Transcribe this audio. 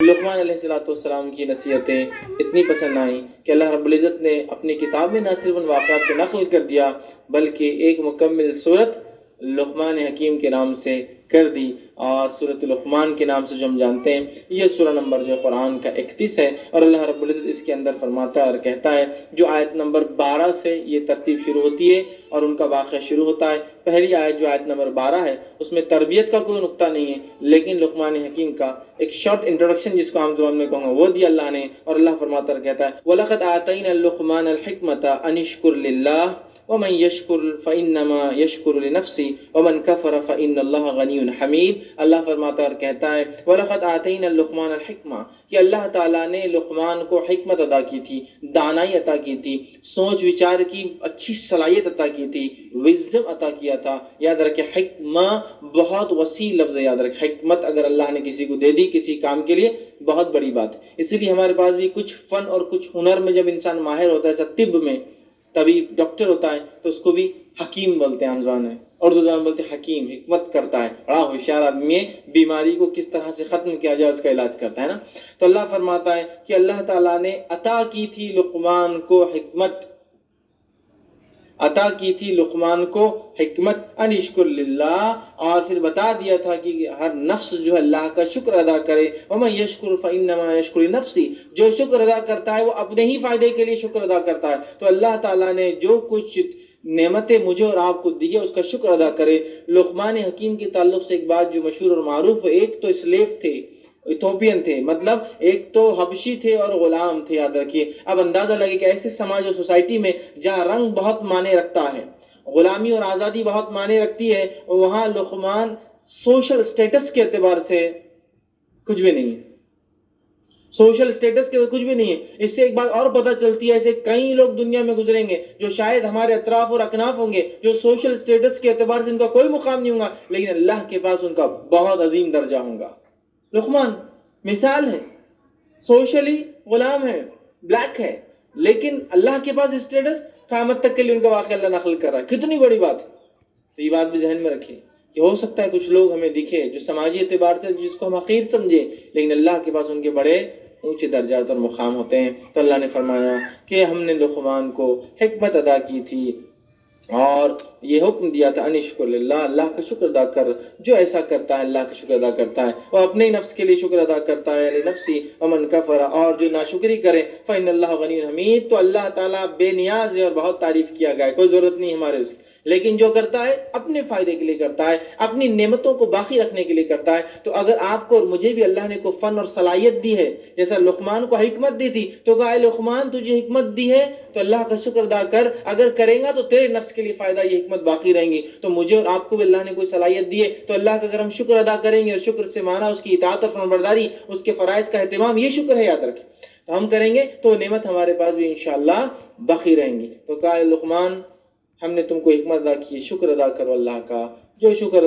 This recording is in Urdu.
لقمان علیہ السلام کی نصیحتیں اتنی پسند آئیں کہ اللہ رب العزت نے اپنی کتاب میں نہ صرف ان واقعات کو نقل کر دیا بلکہ ایک مکمل صورت لقمان حکیم کے نام سے کر دی، اور سورۃ لقمان کے نام سے جو ہم جانتے ہیں یہ سورہ نمبر جو قرآن کا 31 ہے، اور اللہ رب العزت اس کے اندر فرماتا ہے اور کہتا ہے، جو آیت نمبر 12 سے یہ ترتیب شروع ہوتی ہے اور ان کا واقعہ شروع ہوتا ہے۔ پہلی آیت جو آیت نمبر 12 ہے اس میں تربیت کا کوئی نقطہ نہیں ہے، لیکن لقمان حکیم کا ایک شارٹ انٹروڈکشن جس کو عام زبان میں کہوں گا وہ دیا اللہ نے، اور اللہ فرماتا ہے کہتا ہے وَلَقَدْ آتَيْنَا لُقْمَانَ الْحِكْمَةَ أَنِ اشْكُرْ لِلَّهِ وَمَنْ يَشْكُرْ فَإِنَّمَا يَشْكُرُ لِنَفْسِهِ وَمَنْ كَفَرَ فَإِنَّ اللَّهَ غَنِيٌّ حَمِيدٌ۔ اللہ فرماتا اور کہتا ہے وَلَقَدْ آتَيْنَا لُقْمَانَ الْحِكْمَةَ کہ اللہ تعالیٰ نے لقمان کو حکمت عطا کی تھی، دانائی عطا کی تھی، سوچ وچار کی اچھی صلاحیت عطا کی تھی، وزڈم عطا کیا تھا۔ یاد رکھیں حکمہ بہت وسیع لفظ ہے، یاد رکھیں حکمت اگر اللہ نے کسی کو دے دی کسی کام کے لیے بہت بڑی بات ہے۔ اسی لیے ہمارے پاس بھی کچھ فن اور کچھ ہنر میں جب انسان ماہر ہوتا ہے، جیسا طب میں طبیب ڈاکٹر ہوتا ہے تو اس کو بھی حکیم بولتے ہیں، عام زبان میں اردو زبان بولتے ہیں حکیم، حکمت کرتا ہے، بڑا ہوشیار آدمی ہے، بیماری کو کس طرح سے ختم کیا جائے اس کا علاج کرتا ہے نا۔ تو اللہ فرماتا ہے کہ اللہ تعالیٰ نے عطا کی تھی لقمان کو حکمت، عطا کی تھی لقمان کو حکمت ان اشکر للہ، اور پھر بتا دیا تھا کہ ہر نفس جو ہے اللہ کا شکر ادا کرے، وَمَن يَشْكُرْ فَإِنَّمَا يَشْكُرُ لِنَفْسِهِ، جو شکر ادا کرتا ہے وہ اپنے ہی فائدے کے لیے شکر ادا کرتا ہے۔ تو اللہ تعالیٰ نے جو کچھ نعمتیں مجھے اور آپ کو دی ہے اس کا شکر ادا کرے۔ لقمان حکیم کے تعلق سے ایک بات جو مشہور اور معروف ہے، ایک تو اسلیو تھے، ایتھوپین تھے، مطلب ایک تو حبشی تھے اور غلام تھے، یاد رکھیے۔ اب اندازہ لگے کہ ایسے سماج اور سوسائٹی میں جہاں رنگ بہت معنی رکھتا ہے، غلامی اور آزادی بہت معنی رکھتی ہے، وہاں لقمان سوشل سٹیٹس کے اعتبار سے کچھ بھی نہیں ہے، سوشل سٹیٹس کے کچھ بھی نہیں ہے۔ اس سے ایک بات اور پتہ چلتی ہے، ایسے کئی لوگ دنیا میں گزریں گے جو شاید ہمارے اطراف اور اکناف ہوں گے، جو سوشل سٹیٹس کے اعتبار سے ان کا کوئی مقام نہیں ہوگا، لیکن اللہ کے پاس ان کا بہت عظیم درجہ ہوگا۔ لقمان مثال ہے، سوشلی غلام ہے، بلیک ہے، لیکن اللہ کے پاس اسٹیٹس قیامت تک کے لیے ان کا واقعہ اللہ نقل کر رہا ہے، کتنی بڑی بات ہے۔ تو یہ بات بھی ذہن میں رکھیں کہ ہو سکتا ہے کچھ لوگ ہمیں دکھے جو سماجی اعتبار سے جس کو ہم حقیر سمجھے، لیکن اللہ کے پاس ان کے بڑے اونچے درجات اور مقام ہوتے ہیں۔ تو اللہ نے فرمایا کہ ہم نے لقمان کو حکمت ادا کی تھی اور یہ حکم دیا تھا انشکر للہ، اللہ کا شکر ادا کر، جو ایسا کرتا ہے اللہ کا شکر ادا کرتا ہے، وہ اپنے ہی نفس کے لیے شکر ادا کرتا ہے، لنفسی ومن کفر، اور جو ناشکری کرے فإن اللہ غنی حمید، تو اللہ تعالیٰ بے نیاز ہے اور بہت تعریف کیا گیا ہے، کوئی ضرورت نہیں ہمارے اس کی، لیکن جو کرتا ہے اپنے فائدے کے لیے کرتا ہے، اپنی نعمتوں کو باقی رکھنے کے لیے کرتا ہے۔ تو اگر آپ کو اور مجھے بھی اللہ نے کوئی فن اور صلاحیت دی ہے، جیسا لقمان کو حکمت دی تھی، تو کہا اے لقمان تجھے حکمت دی ہے تو اللہ کا شکر ادا کر، اگر کریں گا تو تیرے نفس کے لیے فائدہ، یہ حکمت باقی رہیں گی۔ تو مجھے اور آپ کو بھی اللہ نے کوئی صلاحیت دی ہے تو اللہ کا اگر ہم شکر ادا کریں گے، اور شکر سے مانا اس کی اطاعت اور فرمانبرداری، اس کے فرائض کا اہتمام، یہ شکر ہے، یاد رکھیں۔ تو ہم کریں گے تو نعمت ہمارے پاس بھی انشاءاللہ باقی رہیں گی۔ تو کہا اے لقمان ہم نے تم کو حکمت ادا کی، شکر ادا کرو اللہ کا، جو شکر ادا